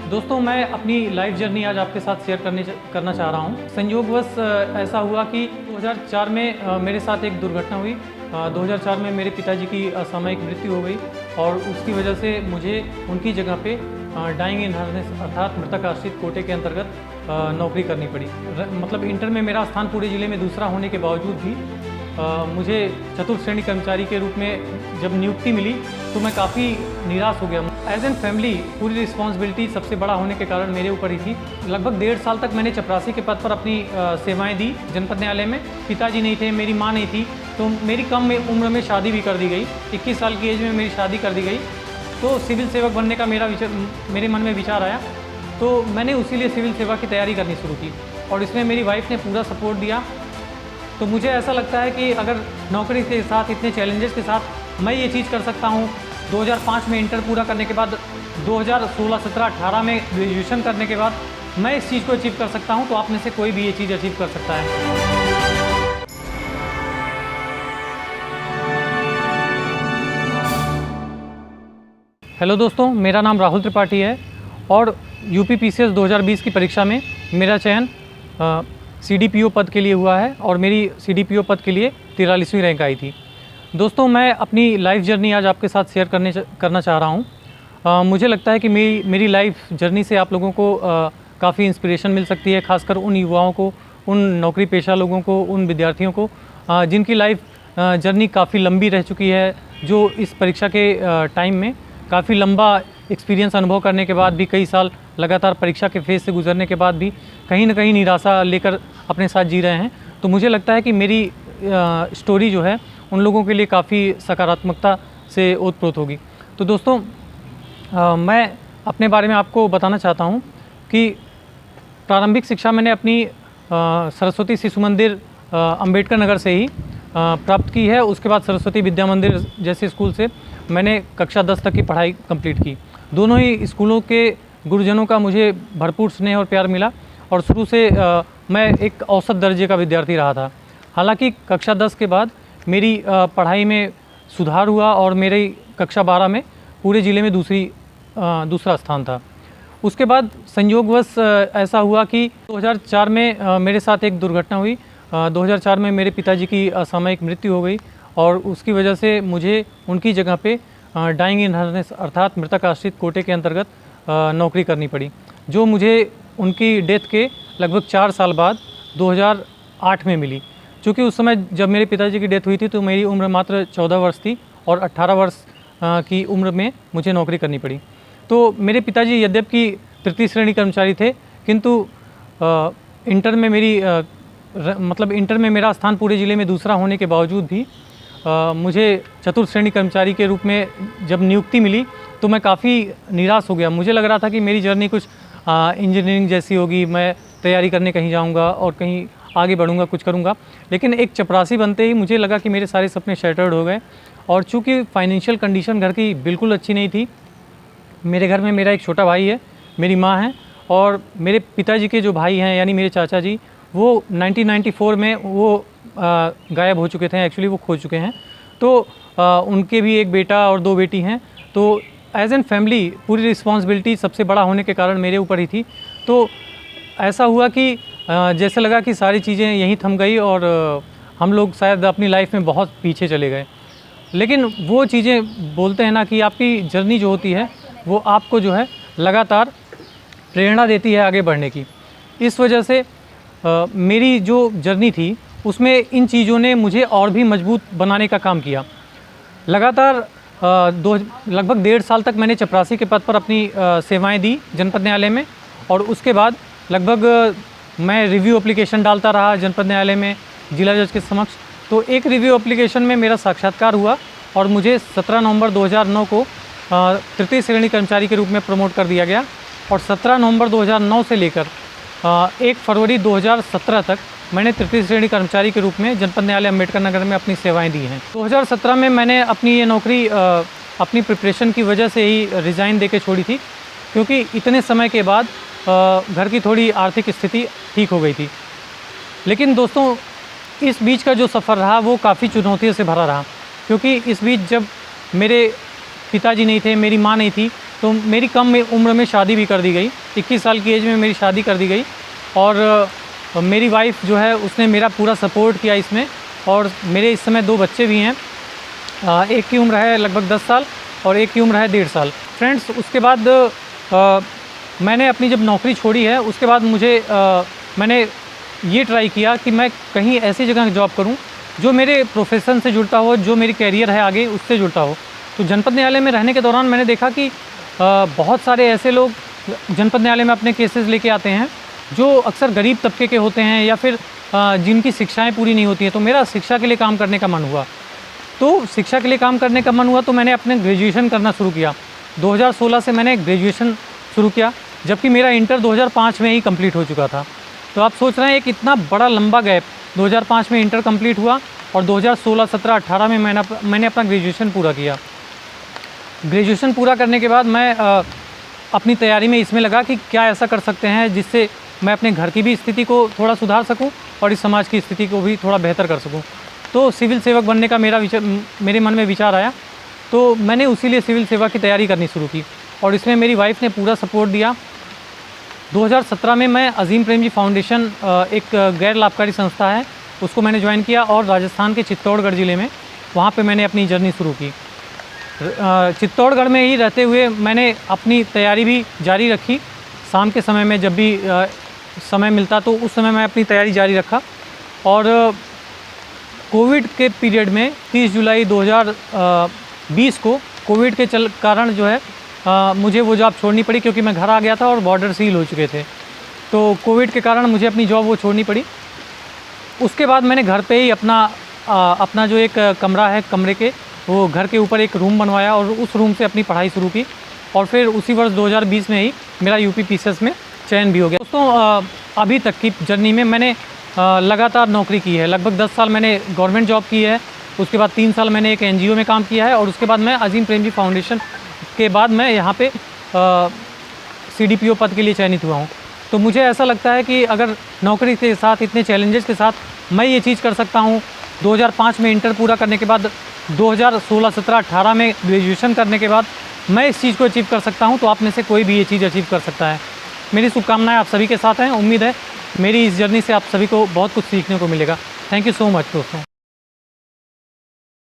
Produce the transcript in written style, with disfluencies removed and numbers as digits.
दोस्तों, मैं अपनी लाइफ जर्नी आज आपके साथ शेयर करना चाह रहा हूँ। संयोगवश ऐसा हुआ कि 2004 में मेरे साथ एक दुर्घटना हुई। 2004 में मेरे पिताजी की असामयिक मृत्यु हो गई और उसकी वजह से मुझे उनकी जगह पे डाइंग इन हार्नेस अर्थात मृतक आश्रित कोटे के अंतर्गत नौकरी करनी पड़ी। मतलब इंटर में मेरा स्थान पूरे ज़िले में दूसरा होने के बावजूद भी मुझे चतुर्थ श्रेणी कर्मचारी के रूप में जब नियुक्ति मिली तो मैं काफ़ी निराश हो गया। एज एन फैमिली पूरी रिस्पॉन्सिबिलिटी सबसे बड़ा होने के कारण मेरे ऊपर ही थी। लगभग 1.5 साल तक मैंने चपरासी के पद पर अपनी सेवाएं दी जनपद न्यायालय में। पिताजी नहीं थे, मेरी माँ नहीं थी, तो मेरी कम उम्र में शादी भी कर दी गई। 21 साल की एज में मेरी शादी कर दी गई। तो सिविल सेवक बनने का मेरे मन में विचार आया, तो मैंने उसी लिए सिविल सेवा की तैयारी करनी शुरू की और इसमें मेरी वाइफ ने पूरा सपोर्ट दिया। तो मुझे ऐसा लगता है कि अगर नौकरी के साथ इतने चैलेंजेस के साथ मैं ये चीज़ कर सकता हूँ, 2005 में इंटर पूरा करने के बाद 2016, 17, 18 में ग्रेजुएशन करने के बाद मैं इस चीज़ को अचीव कर सकता हूँ, तो आप में से कोई भी ये चीज़ अचीव कर सकता है। हेलो दोस्तों, मेरा नाम राहुल त्रिपाठी है और यूपी पीसीएस 2020 की परीक्षा में मेरा चयन सीडीपीओ पद के लिए हुआ है और मेरी सीडीपीओ पद के लिए 43वीं रैंक आई थी। दोस्तों, मैं अपनी लाइफ जर्नी आज आपके साथ शेयर करना चाह रहा हूँ। मुझे लगता है कि मेरी लाइफ जर्नी से आप लोगों को काफ़ी इंस्पिरेशन मिल सकती है, खासकर उन युवाओं को, उन नौकरी पेशा लोगों को, उन विद्यार्थियों को जिनकी लाइफ जर्नी काफ़ी लंबी रह चुकी है, जो इस परीक्षा के टाइम में काफ़ी लंबा एक्सपीरियंस अनुभव करने के बाद भी, कई साल लगातार परीक्षा के फेज़ से गुजरने के बाद भी कहीं ना कहीं निराशा लेकर अपने साथ जी रहे हैं। तो मुझे लगता है कि मेरी स्टोरी जो है उन लोगों के लिए काफ़ी सकारात्मकता से ओतप्रोत होगी। तो दोस्तों, मैं अपने बारे में आपको बताना चाहता हूँ कि प्रारंभिक शिक्षा मैंने अपनी सरस्वती शिशु मंदिर अंबेडकर नगर से ही प्राप्त की है। उसके बाद सरस्वती विद्या मंदिर जैसे स्कूल से मैंने कक्षा 10 तक की पढ़ाई कंप्लीट की। दोनों ही स्कूलों के गुरुजनों का मुझे भरपूर स्नेह और प्यार मिला और शुरू से मैं एक औसत दर्जे का विद्यार्थी रहा था। हालांकि कक्षा 10 के बाद मेरी पढ़ाई में सुधार हुआ और मेरी कक्षा 12 में पूरे ज़िले में दूसरा स्थान था। उसके बाद संयोगवश ऐसा हुआ कि 2004 में मेरे साथ एक दुर्घटना हुई। 2004 में मेरे पिताजी की असामयिक मृत्यु हो गई और उसकी वजह से मुझे उनकी जगह पे डाइंग इन हार्नेस अर्थात मृतक आश्रित कोटे के अंतर्गत नौकरी करनी पड़ी, जो मुझे उनकी डेथ के लगभग 4 साल बाद 2008 में मिली। चूँकि उस समय जब मेरे पिताजी की डेथ हुई थी तो मेरी उम्र मात्र 14 वर्ष थी और 18 वर्ष की उम्र में मुझे नौकरी करनी पड़ी। तो मेरे पिताजी यद्यपि तृतीय श्रेणी कर्मचारी थे, किंतु इंटर में मेरा स्थान पूरे ज़िले में दूसरा होने के बावजूद भी मुझे चतुर्थ श्रेणी कर्मचारी के रूप में जब नियुक्ति मिली तो मैं काफ़ी निराश हो गया। मुझे लग रहा था कि मेरी जर्नी कुछ इंजीनियरिंग जैसी होगी, मैं तैयारी करने कहीं जाऊंगा और कहीं आगे बढ़ूंगा, कुछ करूंगा। लेकिन एक चपरासी बनते ही मुझे लगा कि मेरे सारे सपने शैटर्ड हो गए। और चूँकि फाइनेंशियल कंडीशन घर की बिल्कुल अच्छी नहीं थी, मेरे घर में मेरा एक छोटा भाई है, मेरी माँ है और मेरे पिताजी के जो भाई हैं यानी मेरे चाचा जी, वो 1994 में वो गायब हो चुके थे, एक्चुअली वो खो चुके हैं। तो उनके भी एक बेटा और 2 बेटी हैं। तो एज एन फैमिली पूरी रिस्पॉन्सिबिलिटी सबसे बड़ा होने के कारण मेरे ऊपर ही थी। तो ऐसा हुआ कि जैसे लगा कि सारी चीज़ें यहीं थम गई और हम लोग शायद अपनी लाइफ में बहुत पीछे चले गए। लेकिन वो चीज़ें बोलते हैं ना कि आपकी जर्नी जो होती है वो आपको जो है लगातार प्रेरणा देती है आगे बढ़ने की। इस वजह से मेरी जो जर्नी थी उसमें इन चीज़ों ने मुझे और भी मजबूत बनाने का काम किया। लगातार लगभग 1.5 साल तक मैंने चपरासी के पद पर अपनी सेवाएं दी जनपद न्यायालय में और उसके बाद लगभग मैं रिव्यू एप्लीकेशन डालता रहा जनपद न्यायालय में जिला जज के समक्ष। तो एक रिव्यू एप्लीकेशन में मेरा साक्षात्कार हुआ और मुझे 17 नवंबर 2009 को तृतीय श्रेणी कर्मचारी के रूप में प्रमोट कर दिया गया और 17 नवंबर 2009 से लेकर 1 फरवरी 2017 तक मैंने तृतीय श्रेणी कर्मचारी के रूप में जनपद न्यायालय अंबेडकर नगर में अपनी सेवाएं दी हैं। 2017 में मैंने अपनी ये नौकरी अपनी प्रिपरेशन की वजह से ही रिज़ाइन देके छोड़ी थी, क्योंकि इतने समय के बाद घर की थोड़ी आर्थिक स्थिति ठीक हो गई थी। लेकिन दोस्तों, इस बीच का जो सफ़र रहा वो काफ़ी चुनौतियों से भरा रहा, क्योंकि इस बीच जब मेरे पिताजी नहीं थे, मेरी माँ नहीं थी, तो मेरी कम उम्र में शादी भी कर दी गई। 21 साल की एज में मेरी शादी कर दी गई और मेरी वाइफ जो है उसने मेरा पूरा सपोर्ट किया इसमें। और मेरे इस समय 2 बच्चे भी हैं, एक की उम्र है लगभग 10 साल और एक की उम्र है 1.5 साल। फ्रेंड्स, उसके बाद मैंने अपनी जब नौकरी छोड़ी है उसके बाद मैंने ये ट्राई किया कि मैं कहीं ऐसी जगह जॉब करूं जो मेरे प्रोफेशन से जुड़ता हो, जो मेरी कैरियर है आगे उससे जुड़ता हो। तो जनपद न्यायालय में रहने के दौरान मैंने देखा कि बहुत सारे ऐसे लोग जनपद न्यायालय में अपने केसेस लेके आते हैं जो अक्सर गरीब तबके के होते हैं या फिर जिनकी शिक्षाएं पूरी नहीं होती हैं। तो मेरा शिक्षा के लिए काम करने का मन हुआ। तो मैंने अपने ग्रेजुएशन करना शुरू किया। 2016 से मैंने ग्रेजुएशन शुरू किया, जबकि मेरा इंटर 2005 में ही कंप्लीट हो चुका था। तो आप सोच रहे हैं एक इतना बड़ा लंबा गैप, 2005 में इंटर कंप्लीट हुआ और 2016, 17, 18 में मैंने अपना ग्रेजुएशन पूरा किया। ग्रेजुएशन पूरा करने के बाद मैं अपनी तैयारी में इसमें लगा कि क्या ऐसा कर सकते हैं जिससे मैं अपने घर की भी स्थिति को थोड़ा सुधार सकूं और इस समाज की स्थिति को भी थोड़ा बेहतर कर सकूं। तो सिविल सेवक बनने का मेरे मन में विचार आया, तो मैंने उसी लिए सिविल सेवा की तैयारी करनी शुरू की और इसमें मेरी वाइफ ने पूरा सपोर्ट दिया। 2017 में मैं अजीम प्रेम जी फाउंडेशन, एक गैर लाभकारी संस्था है, उसको मैंने ज्वाइन किया और राजस्थान के चित्तौड़गढ़ ज़िले में वहाँ पे मैंने अपनी जर्नी शुरू की। चित्तौड़गढ़ में ही रहते हुए मैंने अपनी तैयारी भी जारी रखी। शाम के समय में जब भी समय मिलता तो उस समय मैं अपनी तैयारी जारी रखा और कोविड के पीरियड में 30 जुलाई 2020 को कोविड के कारण जो है मुझे वो जॉब छोड़नी पड़ी, क्योंकि मैं घर आ गया था और बॉर्डर सील हो चुके थे। तो कोविड के कारण मुझे अपनी जॉब वो छोड़नी पड़ी। उसके बाद मैंने घर पे ही अपना जो एक कमरा है, कमरे के वो घर के ऊपर एक रूम बनवाया और उस रूम से अपनी पढ़ाई शुरू की और फिर उसी वर्ष 2020 में ही मेरा यूपी पीसीएस में चयन भी हो गया। दोस्तों, अभी तक की जर्नी में मैंने लगातार नौकरी की है। लगभग 10 साल मैंने गवर्नमेंट जॉब की है, उसके बाद 3 साल मैंने एक एनजीओ में काम किया है और उसके बाद मैं अजीम प्रेम जी फाउंडेशन के बाद मैं यहाँ पे सीडीपीओ पद के लिए चयनित हुआ हूँ। तो मुझे ऐसा लगता है कि अगर नौकरी के साथ, इतने चैलेंजेस के साथ मैं ये चीज़ कर सकता हूँ, 2005 में इंटर पूरा करने के बाद 2016, 17, 18 में ग्रेजुएशन करने के बाद मैं इस चीज़ को अचीव कर सकता हूँ, तो आप में से कोई भी ये चीज़ अचीव कर सकता है। मेरी शुभकामनाएं आप सभी के साथ हैं। उम्मीद है मेरी इस जर्नी से आप सभी को बहुत कुछ सीखने को मिलेगा। थैंक यू सो मच दोस्तों।